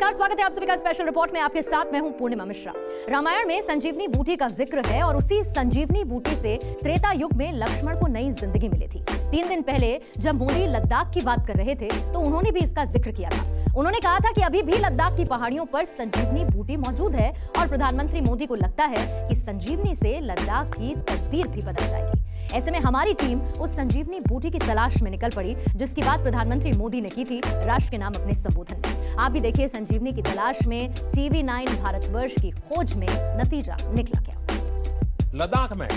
नमस्कार, स्वागत है आप सभी का स्पेशल रिपोर्ट में। आपके साथ मैं हूं पूर्णिमा मिश्रा। रामायण में संजीवनी बूटी का जिक्र है और उसी संजीवनी बूटी से त्रेता युग में लक्ष्मण को नई जिंदगी मिली थी। 3 दिन पहले जब मोदी लद्दाख की बात कर रहे थे तो उन्होंने भी इसका जिक्र किया था। उन्होंने कहा था कि अभी भी लद्दाख की पहाड़ियों पर संजीवनी बूटी मौजूद है और प्रधानमंत्री मोदी को लगता है कि संजीवनी से लद्दाख की तकदीर भी बदल जाएगी। ऐसे में हमारी टीम उस संजीवनी बूटी की तलाश में निकल पड़ी, जिसकी बात प्रधानमंत्री मोदी ने की थी राष्ट्र के नाम अपने संबोधन में। आप भी देखिए संजीवनी की तलाश में TV9 भारतवर्ष की खोज में नतीजा निकला क्या। लद्दाख में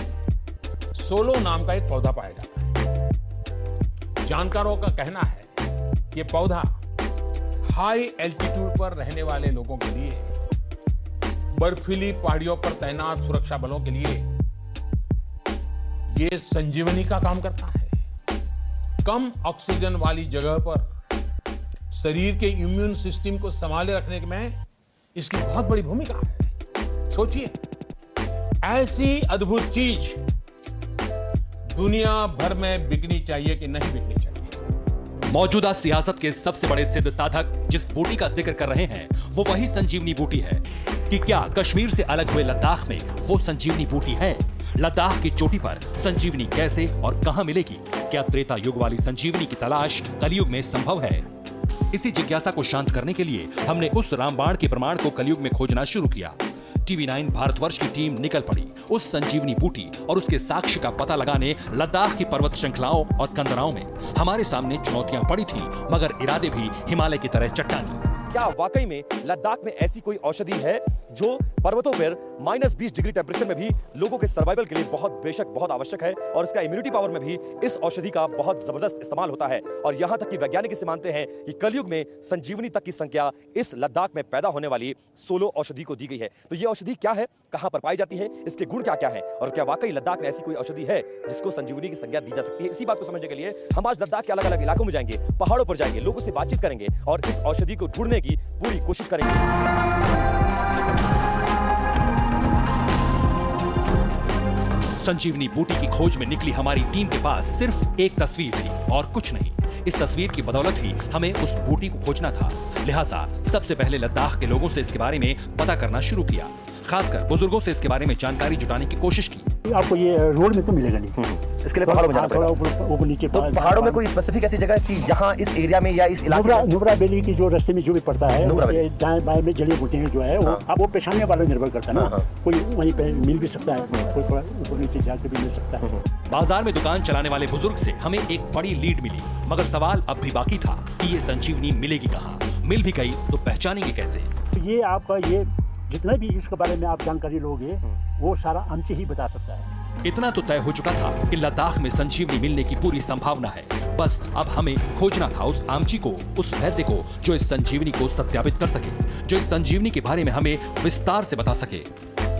सोलो नाम का एक पौधा पाया जाता है। जानकारों का कहना है कि ये पौधा हाई एल्टीट्यूड पर रहने वाले लोगों के लिए, बर्फीली पहाड़ियों पर तैनात सुरक्षा बलों के लिए ये संजीवनी का काम करता है। कम ऑक्सीजन वाली जगह पर शरीर के इम्यून सिस्टम को संभाले रखने में इसकी बहुत बड़ी भूमिका है। सोचिए, ऐसी अद्भुत चीज दुनिया भर में बिकनी चाहिए कि नहीं बिकनी चाहिए। मौजूदा सियासत के सबसे बड़े सिद्ध साधक जिस बूटी का जिक्र कर रहे हैं वो वही संजीवनी बूटी है। कि क्या कश्मीर से अलग हुए लद्दाख में वो संजीवनी बूटी है? लद्दाख की चोटी पर संजीवनी कैसे और कहां मिलेगी? क्या त्रेता युग वाली संजीवनी की तलाश कलयुग में संभव है? इसी जिज्ञासा को शांत करने के लिए हमने उस रामबाण के प्रमाण को कलयुग में खोजना शुरू किया। TV9 भारतवर्ष की टीम निकल पड़ी उस संजीवनी बूटी और उसके साक्ष्य का पता लगाने लद्दाख की पर्वत श्रृंखलाओं और कंदराओं में। हमारे सामने चुनौतियां पड़ी थी, मगर इरादे भी हिमालय की तरह चट्टानी। क्या वाकई में लद्दाख में ऐसी कोई औषधि है जो पर्वतों पर -20 डिग्री टेम्परेचर में भी लोगों के सर्वाइवल के लिए बहुत आवश्यक है, और इसका इम्यूनिटी पावर में भी इस औषधि का बहुत जबरदस्त इस्तेमाल होता है। और यहाँ तक कि वैज्ञानिक इसे मानते हैं कि कलयुग में संजीवनी तक की संख्या इस लद्दाख में पैदा होने वाली सोलो औषधि को दी गई है। तो ये औषधि क्या है, कहाँ पर पाई जाती है, इसके गुण क्या क्या है, और क्या वाकई लद्दाख में ऐसी कोई औषधि है जिसको संजीवनी की संज्ञा दी जा सकती है? इसी बात को समझने के लिए हम आज लद्दाख के अलग अलग इलाकों में जाएंगे, पहाड़ों पर जाएंगे, लोगों से बातचीत करेंगे और इस औषधि को ढूंढने की पूरी कोशिश करेंगे। संजीवनी बूटी की खोज में निकली हमारी टीम के पास सिर्फ एक तस्वीर थी और कुछ नहीं। इस तस्वीर की बदौलत ही हमें उस बूटी को खोजना था। लिहाजा सबसे पहले लद्दाख के लोगों से इसके बारे में पता करना शुरू किया, खासकर बुजुर्गों से इसके बारे में जानकारी जुटाने की कोशिश की। आपको ये रोड में तो मिलेगा नहीं, इसके लिए पहाड़ों में जाना पड़ेगा। ऊपर नीचे तो पहाड़ों में कोई स्पेसिफिक ऐसी जगह कि यहाँ इस एरिया में या इस इलाके में नुब्रा वैली की जो रास्ते में जो भी पड़ता है, दाएं बाएं में जड़ी बूटियां जो है वो अब वो पेशाने वाला निर्भर करता है ना। कोई वहीं पे मिल भी सकता है, कोई थोड़ा ऊपर नीचे जाकर भी मिल सकता है। बाजार में दुकान चलाने वाले बुजुर्ग से हमें एक बड़ी लीड मिली, मगर सवाल अब भी बाकी था कि ये संजीवनी मिलेगी कहाँ? मिल भी गई तो पहचानेंगे कैसे? ये आपका ये जितना भी इसके बारे में आप जानकारी लोगे वो सारा आमची ही बता सकता है। इतना तो तय हो चुका था कि लद्दाख में संजीवनी मिलने की पूरी संभावना है। बस अब हमें खोजना था उस आमची को, उस वैद्य को जो इस संजीवनी को सत्यापित कर सके, जो इस संजीवनी के बारे में हमें विस्तार से बता सके।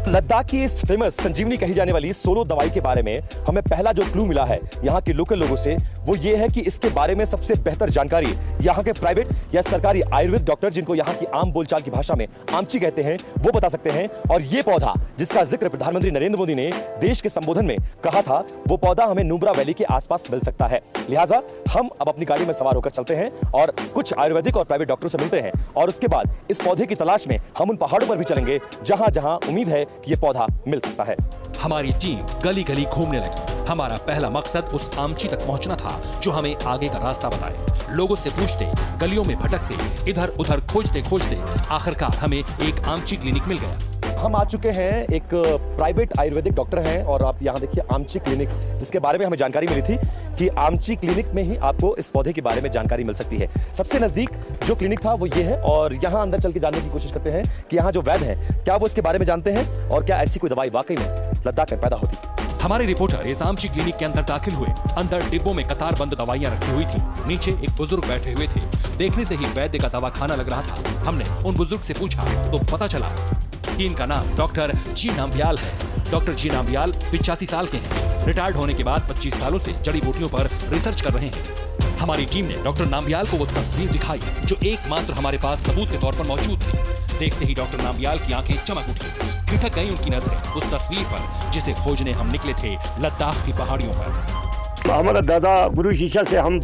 लद्दाख की इस फेमस संजीवनी कही जाने वाली सोलो दवाई के बारे में हमें पहला जो क्लू मिला है यहाँ के लोकल लोगों से, वो ये है कि इसके बारे में सबसे बेहतर जानकारी यहाँ के प्राइवेट या सरकारी आयुर्वेद डॉक्टर, जिनको यहाँ की आम बोलचाल की भाषा में आमची कहते हैं, वो बता सकते हैं। और ये पौधा जिसका जिक्र प्रधानमंत्री नरेंद्र मोदी ने देश के संबोधन में कहा था, वो पौधा हमें नुब्रा वैली के आसपास मिल सकता है। लिहाजा हम अब अपनी गाड़ी में सवार होकर चलते हैं और कुछ आयुर्वेदिक और प्राइवेट डॉक्टरों से मिलते हैं, और उसके बाद इस पौधे की तलाश में हम उन पहाड़ों पर भी चलेंगे जहां जहां उम्मीद है कि ये पौधा मिल सकता है। हमारी टीम गली गली घूमने लगी। हमारा पहला मकसद उस आमची तक पहुंचना था जो हमें आगे का रास्ता बताए। लोगों से पूछते, गलियों में भटकते, इधर उधर खोजते खोजते आखिरकार हमें एक आमची क्लिनिक मिल गया। हम आ चुके हैं, एक प्राइवेट आयुर्वेदिक डॉक्टर हैं, और आप यहाँ देखिए आमची क्लिनिक, जिसके बारे में हमें जानकारी मिली थी कि आमची क्लिनिक में ही आपको इस पौधे के बारे में जानकारी मिल सकती है। सबसे नजदीक जो क्लिनिक था वो ये है, और यहाँ अंदर चल के जानने की कोशिश करते हैं कि यहाँ जो वैद्य हैं क्या वो इसके बारे में जानते हैं और क्या ऐसी कोई दवाई वाकई में लद्दाख में पैदा होती। हमारे रिपोर्टर इस आमची क्लिनिक के अंदर दाखिल हुए। अंदर डिब्बों में कतारबंद दवाइयां रखी हुई थी। नीचे एक बुजुर्ग बैठे हुए थे। देखने से ही वैद्य का दवा खाना लग रहा था। हमने उन बुजुर्ग से पूछा तो पता चला कि इनका नाम डॉक्टर जी नाम्बियाल है। डॉक्टर जी नाम्बियाल 85 साल के हैं। रिटायर्ड होने के बाद 25 सालों से जड़ी बूटियों पर रिसर्च कर रहे हैं। हमारी टीम ने डॉक्टर नाम्बियाल को वो तस्वीर दिखाई जो एकमात्र हमारे पास सबूत के तौर पर मौजूद थी। देखते ही डॉक्टर नाम्बियाल की आंखें चमक उठी। ठिठक गई उनकी नजरें उस तस्वीर पर जिसे खोजने हम निकले थे लद्दाख की पहाड़ियों पर। हमारा दादा गुरु शिष्य से हम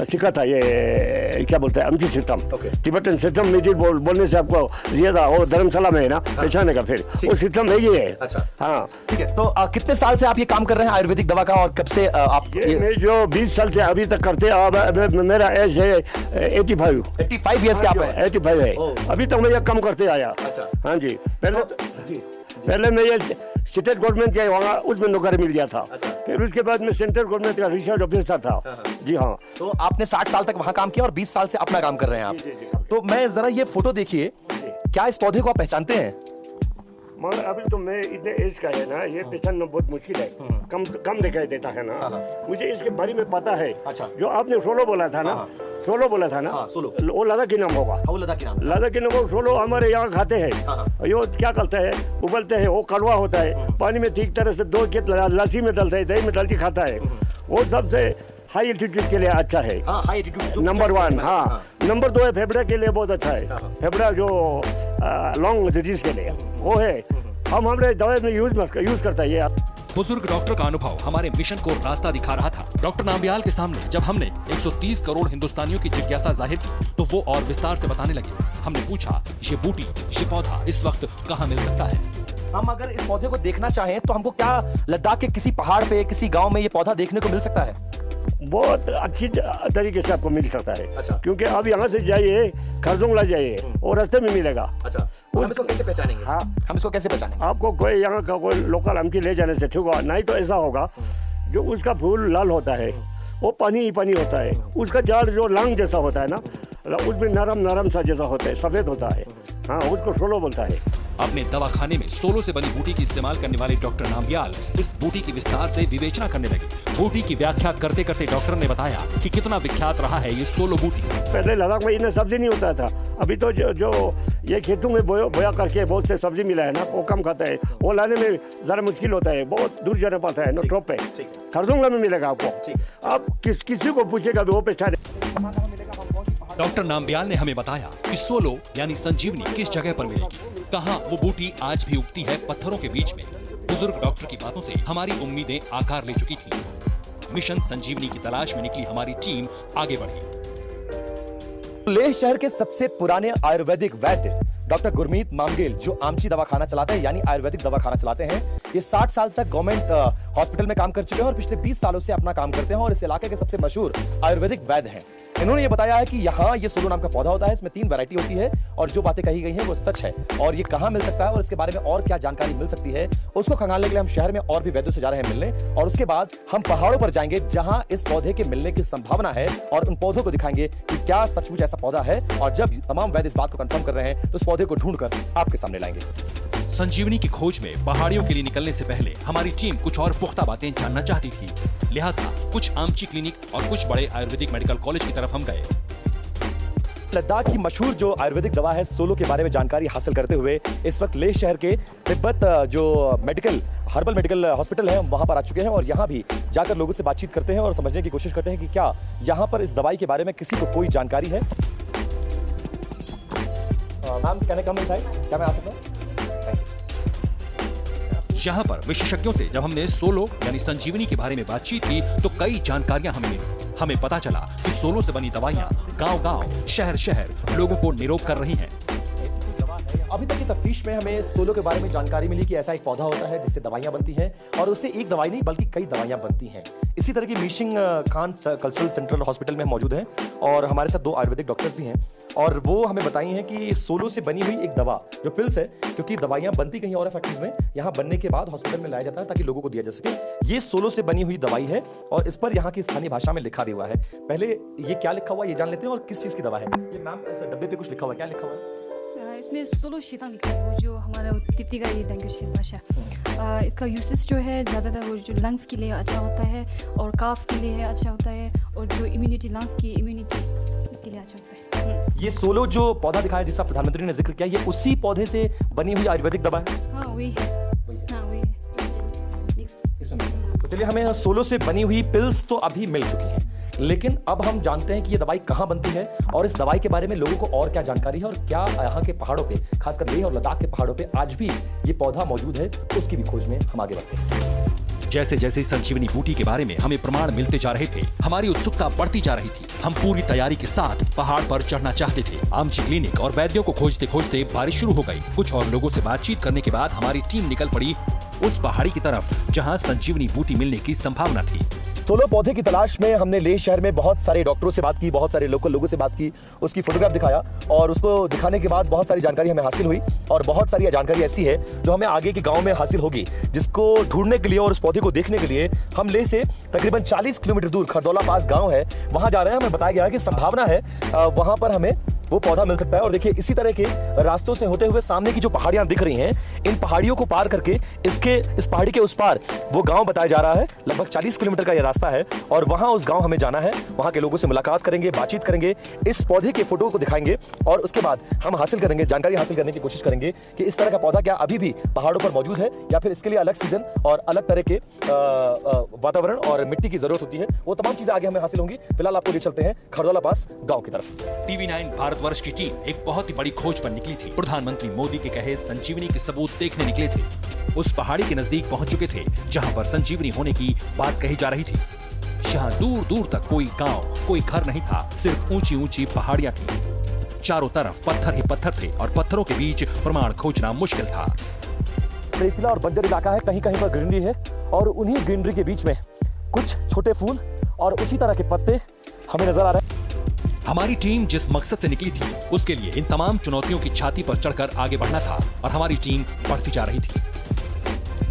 सीखा था ये क्या बोलते हैं अमची सिस्टम, तिब्बतन सिस्टम म्यूजिक बोलने से आपको ज्यादा वो धर्मशाला में है ना पहचाने का, फिर वो सिस्टम है ये है। अच्छा, हाँ ठीक है। तो कितने साल से आप ये काम कर रहे हैं आयुर्वेदिक दवा का, और कब से आप मैं जो 20 साल से अभी तक करते हैं। अब मेरा एज है 85 ईयर्स के आप हैं? 85 है। अभी तक मैं ये कम करते आया। हाँ जी, पहले मैं ये स्टेट गवर्नमेंट के वहाँ उसमें नौकरी मिल गया था। फिर उसके बाद मैं सेंट्रल गवर्नमेंट का रिसर्च ऑफिसर था। जी हाँ। तो आपने 60 साल तक वहाँ काम किया और 20 साल से अपना काम कर रहे हैं आप। तो मैं जरा ये फोटो देखिए, क्या इस पौधे को आप पहचानते हैं? मगर अभी तो मैं इतने एज का है ना, ये पहचानना बहुत मुश्किल है, कम दिखाई देता है ना। मुझे इसके बारे में पता है। अच्छा। जो आपने सोलो बोला था ना, सोलो बोला था ना, सोलो वो लद्दाखी नाम होगा। वो लद्दाखी नाम, लद्दाखी नाम सोलो हमारे यहाँ खाते हैं। यो क्या करते हैं, उबलते हैं, वो कड़वा होता है, पानी में ठीक तरह से 2 खेत लस्सी में डालते हैं, दही में डाल के खाता है। वो सबसे हाई एल्टीट्यूड के लिए अच्छा है। High altitude number 1। हाँ, नंबर 2 है फेफड़े के लिए बहुत अच्छा है। फेफड़ा जो लॉन्ग डिजीज के लिए वो है, हम हमारे दवाई में यूज करता है ये। बुजुर्ग डॉक्टर का अनुभव हमारे मिशन को रास्ता दिखा रहा था। डॉक्टर नामबियाल के सामने जब हमने 130 करोड़ हिंदुस्तानियों की जिज्ञासा जाहिर की तो वो और विस्तार से बताने लगे। हमने पूछा, ये बूटी, ये पौधा इस वक्त कहाँ मिल सकता है? हम अगर इस पौधे को देखना चाहें तो हमको क्या लद्दाख के किसी पहाड़ पे, किसी गाँव में ये पौधा देखने को मिल सकता है? बहुत अच्छी तरीके से आपको मिल सकता है। अच्छा। क्योंकि आप यहाँ से जाइए, खरदोंगला जाइए और रास्ते में मिलेगा। अच्छा, हम इसको कैसे पहचानेंगे? हाँ, हम इसको कैसे पहचानेंगे? आपको कोई यहाँ का कोई लोकल अमची ले जाने से ठीक होगा, नहीं तो ऐसा होगा जो उसका फूल लाल होता है, वो पानी ही पानी होता है, उसका झाड़ जो लांग जैसा होता है ना, उसमें नरम सा जैसा होता है, सफेद होता है। हाँ, उसको सोलो बोलता है। अपने दवाखाने में सोलो से बनी बूटी की इस्तेमाल करने वाले डॉक्टर नामबियाल इस बूटी की विस्तार से विवेचना करने लगे। बूटी की व्याख्या करते करते डॉक्टर ने बताया कि कितना विख्यात रहा है ये सोलो बूटी। पहले लद्दाख में इन्हें सब्जी नहीं होता था, अभी तो जो ये खेतों में बोया करके बहुत से सब्जी मिला है ना, वो कम खाता है, वो लाने में जरा मुश्किल होता है, बहुत दूर जाना पड़ता है। ट्रॉप पे खरदोंगला में मिलेगा आपको। आप किसी को पूछेगा वो पहचाने। डॉक्टर नामबियाल ने हमें बताया कि सोलो यानी संजीवनी किस जगह पर मिलेगी, कहाँ वो बूटी आज भी उगती है पत्थरों के बीच में। बुजुर्ग डॉक्टर की बातों से हमारी उम्मीदें आकार ले चुकी थीं। मिशन संजीवनी की तलाश में निकली हमारी टीम आगे बढ़ी। लेह शहर के सबसे पुराने आयुर्वेदिक वैद्य डॉक्टर गुरमीत मांगेल जो आमची दवाखाना चलाते हैं, यानी आयुर्वेदिक दवाखाना चलाते हैं, ये 60 साल तक गवर्नमेंट हॉस्पिटल में काम कर चुके हैं और पिछले 20 सालों से अपना काम करते हैं और इस इलाके के सबसे मशहूर आयुर्वेदिक वैद्य हैं। इन्होंने ये बताया है कि यहाँ ये सोलो नाम का पौधा होता है, इसमें 3 वैरायटी होती है और जो बातें कही गई हैं वो सच है। और ये कहाँ मिल सकता है और इसके बारे में और क्या जानकारी मिल सकती है, उसको खंगालने के लिए हम शहर में और भी वैद्यों से जा रहे हैं मिलने, और उसके बाद हम पहाड़ों पर जाएंगे जहां इस पौधे के मिलने की संभावना है और उन पौधों को दिखाएंगे कि क्या सचमुच ऐसा पौधा है। और जब तमाम वैद्य इस बात को कंफर्म कर रहे हैं तो इस पौधे को ढूंढकर आपके सामने लाएंगे। संजीवनी की खोज में पहाड़ियों के लिए निकलने से पहले हमारी टीम कुछ और पुख्ता बातें जानना चाहती थी, लिहाजा कुछ आमची क्लिनिक और कुछ बड़े आयुर्वेदिक मेडिकल कॉलेज की तरफ हम गए। लद्दाख की मशहूर जो आयुर्वेदिक दवा है सोलो के बारे में जानकारी हासिल करते हुए इस वक्त लेह शहर के तिब्बत जो हर्बल मेडिकल हॉस्पिटल है वहां पर आ चुके हैं और यहां भी जाकर लोगों से बातचीत करते हैं और समझने की कोशिश करते हैं कि क्या यहां पर इस दवाई के बारे में किसी को कोई जानकारी है। Ma'am, can I come inside? क्या मैं आ सकता हूं? यहाँ पर विशेषज्ञों से जब हमने सोलो यानी संजीवनी के बारे में बातचीत की तो कई जानकारियां हमें मिली। हमें पता चला कि सोलो से बनी दवाइयां गांव-गांव, शहर-शहर लोगों को निरोग कर रही हैं। अभी तक की तफ्तीश में हमें सोलो के बारे में जानकारी मिली कि ऐसा एक पौधा होता है जिससे दवाइयां बनती हैं और उससे एक दवाई नहीं बल्कि कई दवाइयां बनती हैं। इसी तरह की मीशिंग खान कल्चरल सेंट्रल हॉस्पिटल में मौजूद हैं और हमारे साथ 2 आयुर्वेदिक डॉक्टर्स भी हैं और वो हमें बताई हैं कि सोलो से बनी हुई एक दवा जो पिल्स है, क्योंकि दवाइयां बनती कहीं और फैक्ट्रीज में, यहाँ बनने के बाद हॉस्पिटल में लाया जाता है ताकि लोगों को दिया जा सके। ये सोलो से बनी हुई दवाई है और इस पर यहाँ की स्थानीय भाषा में लिखा भी हुआ है। पहले ये क्या लिखा हुआ है ये जान लेते हैं और किस चीज की दवा है ये। मैम, ऐसा डब्बे पे कुछ लिखा हुआ है, क्या लिखा हुआ है? इसमें सोलो शीतंग लिखा है, वो जो हमारा तिब्बती का ये लैंग्वेज भाषा। इसका यूसेज जो है ज़्यादातर वो जो लंग्स के लिए अच्छा होता है और काफ के लिए अच्छा होता है और जो इम्यूनिटी, लंग्स की इम्यूनिटी, इसके लिए अच्छा होता है। ये सोलो जो पौधा दिखाया जिसका प्रधानमंत्री ने जिक्र किया, ये उसी पौधे से बनी हुई आयुर्वेदिक दवा है? हाँ, वही है। हाँ, वही है। तो चलिए, हमें सोलो से बनी हुई पिल्स तो अभी मिल चुकी हैं, लेकिन अब हम जानते हैं कि ये दवाई कहाँ बनती है और इस दवाई के बारे में लोगों को और क्या जानकारी है और क्या यहाँ के पहाड़ों पे, खासकर लेह और लद्दाख के पहाड़ों पे आज भी ये पौधा मौजूद है, उसकी भी खोज में हम आगे बढ़ते हैं। जैसे जैसे संजीवनी बूटी के बारे में हमें प्रमाण मिलते जा रहे थे, हमारी उत्सुकता बढ़ती जा रही थी। हम पूरी तैयारी के साथ पहाड़ पर चढ़ना चाहते थे। आमची क्लिनिक और वैद्यों को खोजते खोजते बारिश शुरू हो गई। कुछ और लोगों से बातचीत करने के बाद हमारी टीम निकल पड़ी उस पहाड़ी की तरफ जहां संजीवनी बूटी मिलने की संभावना थी। 16 पौधे की तलाश में हमने लेह शहर में बहुत सारे डॉक्टरों से बात की, बहुत सारे लोकल लोगों से बात की, उसकी फोटोग्राफ दिखाया और उसको दिखाने के बाद बहुत सारी जानकारी हमें हासिल हुई। और बहुत सारी जानकारी ऐसी है जो हमें आगे के गांव में हासिल होगी, जिसको ढूंढने के लिए और उस पौधे को देखने के लिए हम लेह से तकरीबन 40 किलोमीटर दूर खरदौला पास गाँव है, वहां जा रहे हैं। हमें बताया गया है कि संभावना है वहां पर हमें वो पौधा मिल सकता है। और देखिए इसी तरह के रास्तों से होते हुए सामने की जो पहाड़ियां दिख रही हैं, इन पहाड़ियों को पार करके इस पहाड़ी के उस पार वो गांव बताया जा रहा है। लगभग 40 किलोमीटर का ये रास्ता है और वहां उस गांव हमें जाना है। वहां के लोगों से मुलाकात करेंगे, बातचीत करेंगे, इस पौधे के फोटो को दिखाएंगे और उसके बाद हम हासिल करेंगे, जानकारी हासिल करने की कोशिश करेंगे कि इस तरह का पौधा क्या अभी भी पहाड़ों पर मौजूद है या फिर इसके लिए अलग सीजन और अलग तरह के वातावरण और मिट्टी की जरूरत होती है। वो तमाम चीजें आगे हमें हासिल होंगी। फिलहाल आपको ले चलते हैं खरदौला पास गाँव की तरफ। TV9 भारतवर्ष की टीम एक बहुत ही बड़ी खोज पर निकली थी। प्रधानमंत्री मोदी के कहे संजीवनी के सबूत देखने निकले थे। उस पहाड़ी के नजदीक पहुंच चुके थे जहां पर संजीवनी होने की बात कही जा रही थी। जहां दूर दूर तक कोई गांव, कोई घर नहीं था, सिर्फ ऊंची ऊंची पहाड़ियां थी। चारों तरफ पत्थर ही पत्थर थे और पत्थरों के बीच प्रमाण खोजना मुश्किल था। रेतीला और बंजर इलाका है, कहीं कहीं पर ग्रीनरी है और उन्हीं ग्रीनरी के बीच में कुछ छोटे फूल और उसी तरह के पत्ते हमें नजर आ रहे हैं। हमारी टीम जिस मकसद से निकली थी उसके लिए इन तमाम चुनौतियों की छाती पर चढ़कर आगे बढ़ना था और हमारी टीम बढ़ती जा रही थी।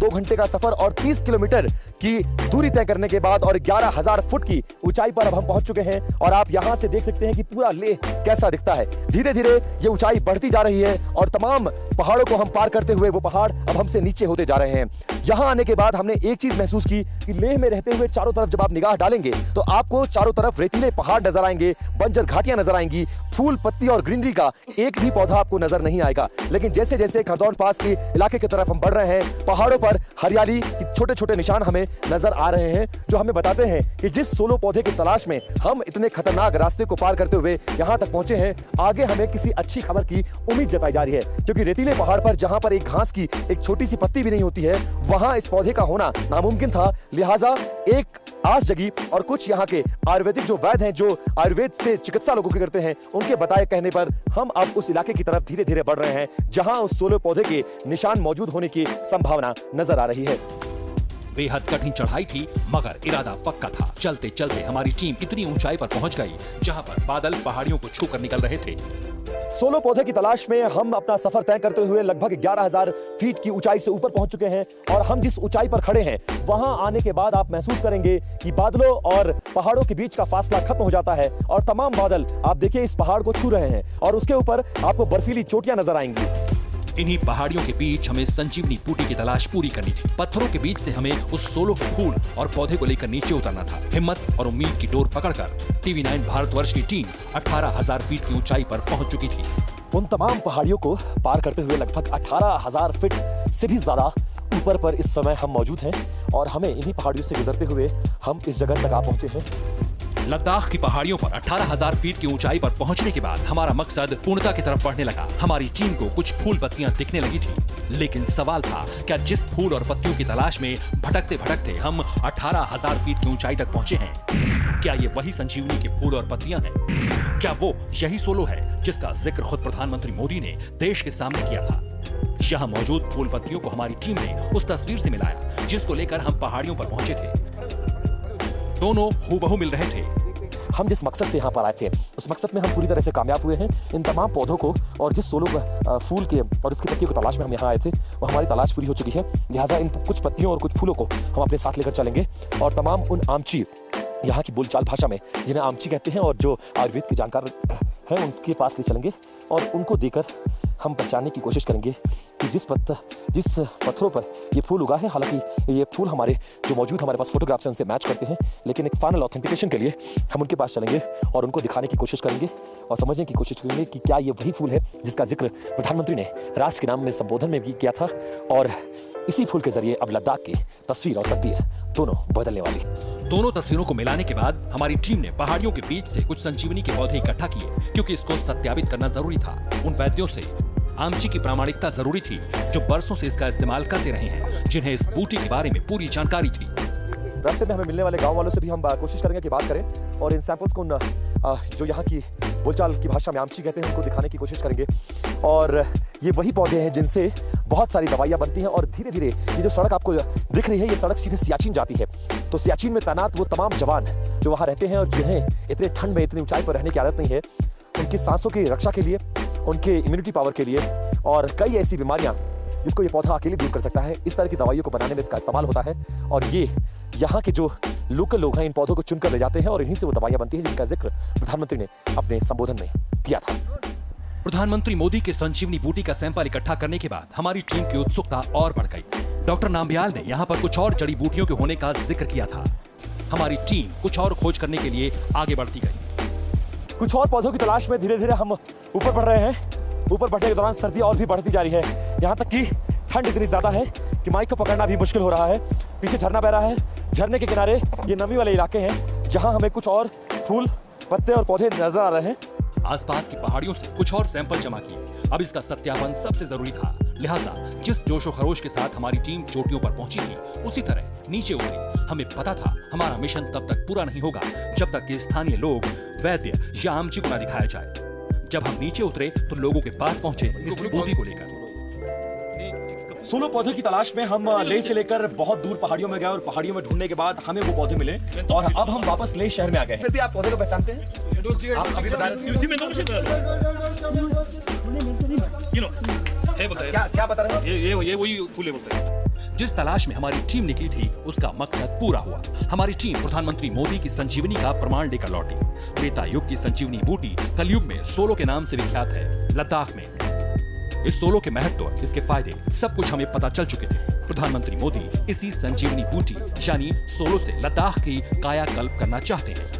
2 घंटे का सफर और 30 किलोमीटर की दूरी तय करने के बाद और 11,000 फुट की ऊंचाई पर अब हम पहुंच चुके हैं और आप यहां से देख सकते हैं कि पूरा लेह कैसा दिखता है। धीरे धीरे ये ऊंचाई बढ़ती जा रही है और तमाम पहाड़ों को हम पार करते हुए वो पहाड़ अब हमसे नीचे होते जा रहे हैं। यहां आने के बाद हमने एक चीज महसूस की कि लेह में रहते हुए चारों तरफ जब आप निगाह डालेंगे तो आपको चारों तरफ रेतीले पहाड़ नजर आएंगे, बंजर घाटियां नजर आएंगी, फूल पत्ती और ग्रीनरी का एक भी पौधा आपको नजर नहीं आएगा। लेकिन जैसे जैसे खरदौल पास के इलाके की तरफ हम बढ़ रहे हैं, पहाड़ों पर हरियाली के छोटे छोटे निशान हमें नजर आ रहे हैं जो हमें बताते हैं कि जिस 16 पौधे की तलाश में हम इतने खतरनाक रास्ते को पार करते हुए यहां तक पहुंचे हैं, आगे हमें किसी अच्छी खबर की उम्मीद जताई जा रही है। क्योंकि रेतीले पहाड़ पर जहां पर एक घास की एक छोटी सी पत्ती भी नहीं होती है, वहां इस पौधे का होना नामुमकिन था। लिहाजा एक आस जगी और कुछ यहाँ के आयुर्वेदिक जो वैद्य हैं, जो आयुर्वेद से चिकित्सा लोगों के करते हैं, उनके बताए कहने पर हम अब उस इलाके की तरफ धीरे धीरे बढ़ रहे हैं जहां उस 16 पौधे के निशान मौजूद होने की संभावना नजर आ रही है। बेहद कठिन चढ़ाई थी मगर इरादा पक्का था। चलते चलते हमारी टीम इतनी ऊंचाई पर पहुंच गई जहां पर बादल पहाड़ियों को छूकर निकल रहे थे। 16 पौधे की तलाश में हम अपना सफर तय करते हुए लगभग 11,000 फीट की ऊंचाई से ऊपर पहुंच चुके हैं और हम जिस ऊंचाई पर खड़े हैं वहां आने के बाद आप महसूस करेंगे कि बादलों और पहाड़ों के बीच का फासला खत्म हो जाता है और तमाम बादल आप देखिए इस पहाड़ को छू रहे हैं और उसके ऊपर आपको बर्फीली चोटियां नजर आएंगी। इन्हीं पहाड़ियों के बीच हमें संजीवनी बूटी की तलाश पूरी करनी थी। पत्थरों के बीच से हमें उस 16 फूल और पौधे को लेकर नीचे उतरना था। हिम्मत और उम्मीद की डोर पकड़कर TV9 भारतवर्ष की टीम 18,000 फीट की ऊंचाई पर पहुंच चुकी थी। उन तमाम पहाड़ियों को पार करते हुए लगभग 18,000 फीट से भी ज्यादा ऊपर पर इस समय हम मौजूद हैं और हमें इन्हीं पहाड़ियों से गुजरते हुए हम इस जगह तक आ पहुंचे हैं। लद्दाख की पहाड़ियों पर 18,000 फीट की ऊंचाई पर पहुंचने के बाद हमारा मकसद पूर्णता की तरफ बढ़ने लगा। हमारी टीम को कुछ फूल पत्तियां दिखने लगी थी, लेकिन सवाल था क्या जिस फूल और पत्तियों की तलाश में भटकते भटकते हम 18,000 फीट की ऊंचाई तक पहुंचे हैं, क्या ये वही संजीवनी के फूल और पत्तियां हैं? क्या वो यही 16 है जिसका जिक्र खुद प्रधानमंत्री मोदी ने देश के सामने किया था? यहाँ मौजूद फूल पत्तियों को हमारी टीम ने उस तस्वीर से मिलाया जिसको लेकर हम पहाड़ियों पर पहुंचे थे। दोनों हूबहू मिल रहे थे। हम जिस मकसद से यहाँ पर आए थे उस मकसद में हम पूरी तरह से कामयाब हुए हैं। इन तमाम पौधों को और जिस 16 फूल के और उसकी पत्तियों की तलाश में हम यहाँ आए थे वो हमारी तलाश पूरी हो चुकी है। लिहाजा इन कुछ पत्तियों और कुछ फूलों को हम अपने साथ लेकर चलेंगे और तमाम उन आमची, यहाँ की बोलचाल भाषा में जिन्हें आमची कहते हैं और जो आयुर्वेद के जानकार हैं, उनके पास ले चलेंगे और उनको देकर हम पहचानने की कोशिश करेंगे कि जिस पत्थरों पर ये फूल उगा है, हालांकि ये फूल हमारे जो मौजूद हमारे पास फोटोग्राफ्स हैं उनसे मैच करते हैं, लेकिन एक फाइनल ऑथेंटिकेशन के लिए हम उनके पास चलेंगे और उनको दिखाने की कोशिश करेंगे और समझने की कोशिश करेंगे कि क्या ये वही फूल है जिसका जिक्र प्रधानमंत्री ने राष्ट्र के नाम में संबोधन में भी किया था और इसी फूल के जरिए अब लद्दाख की तस्वीर और तकदीर दोनों बदलने वाली। दोनों तस्वीरों को मिलाने के बाद हमारी टीम ने पहाड़ियों के बीच से कुछ संजीवनी के पौधे इकट्ठा किए क्योंकि इसको सत्यापित करना जरूरी था। उन वैद्यों से आमची की प्रामाणिकता जरूरी थी, जो बरसों से इसका इस्तेमाल करते रहे हैं, जिन्हें इस बूटी के बारे में पूरी जानकारी थी। रास्ते में हमें मिलने वाले गांव वालों से भी हम कोशिश करेंगे कि बात करें और इन सैंपल्स को जो यहाँ की बोलचाल की भाषा में आमची कहते हैं उनको दिखाने की कोशिश करेंगे। और ये वही पौधे हैं जिनसे बहुत सारी दवाइयाँ बनती हैं और धीरे धीरे ये जो सड़क आपको दिख रही है, ये सड़क सीधे सियाचिन जाती है। तो सियाचिन में तैनात वो तमाम जवान जो वहाँ रहते हैं और जिन्हें इतने ठंड में इतनी ऊंचाई पर रहने की आदत नहीं है, उनकी सांसों की रक्षा के लिए, उनके इम्यूनिटी पावर के लिए और कई ऐसी बीमारियाँ जिसको ये पौधा अकेले दूर कर सकता है, इस तरह की दवाइयों को बनाने में इसका इस्तेमाल होता है। और ये यहाँ के जो लोकल लोग हैं इन पौधों को चुनकर ले जाते हैं और इन्हीं से वो दवाइयाँ बनती हैं जिनका जिक्र प्रधानमंत्री ने अपने संबोधन में किया था। प्रधानमंत्री मोदी के संजीवनी बूटी का सैंपल इकट्ठा करने के बाद हमारी टीम की उत्सुकता और बढ़ गई। डॉक्टर नाम्बियाल ने यहाँ पर कुछ और जड़ी बूटियों के होने का जिक्र किया था। हमारी टीम कुछ और खोज करने के लिए आगे बढ़ती गई। कुछ और पौधों की तलाश में धीरे धीरे हम ऊपर बढ़ रहे हैं। ऊपर बढ़ने के दौरान सर्दी और भी बढ़ती जा रही है, यहाँ तक कि ठंड इतनी ज्यादा है कि माइक को पकड़ना भी मुश्किल हो रहा है। पीछे झरना बह रहा है, झरने के किनारे ये नमी वाले इलाके हैं जहां हमें कुछ और फूल, पत्ते और पौधे नजर आ रहे हैं। आसपास की पहाड़ियों से कुछ और सैंपल जमा किए। अब इसका सत्यापन सबसे जरूरी था, लिहाजा जिस जोशो खरोश के साथ हमारी टीम चोटियों पर पहुंची थी, उसी तरह नीचे उतरी। हमें पता था हमारा मिशन तब तक पूरा नहीं होगा जब तक कि स्थानीय लोग, वैद्य या आमची को न दिखाया जाए। जब हम नीचे उतरे तो लोगों के पास पहुंचे इस बूटी को लेकर। सोलो पौधों की तलाश में हम लेह से लेकर बहुत दूर पहाड़ियों में गए और पहाड़ियों में ढूंढने के बाद हमें वो पौधे मिले और अब हम वापस लेह शहर में आ गए। फिर भी आप पौधे को पहचानते हैं? आप अभी बता रहे थे। क्या बता रहे हैं? ये वही फूले बोलते हैं। जिस तलाश में हमारी टीम निकली थी उसका मकसद पूरा हुआ। हमारी टीम प्रधानमंत्री मोदी की संजीवनी का प्रमाण लेकर लौटी। त्रेता युग की संजीवनी बूटी कलयुग में सोलो के नाम से विख्यात है लद्दाख में। इस सोलो के महत्व, इसके फायदे, सब कुछ हमें पता चल चुके थे। प्रधानमंत्री मोदी इसी संजीवनी बूटी यानी सोलो से लद्दाख की कायाकल्प करना चाहते हैं।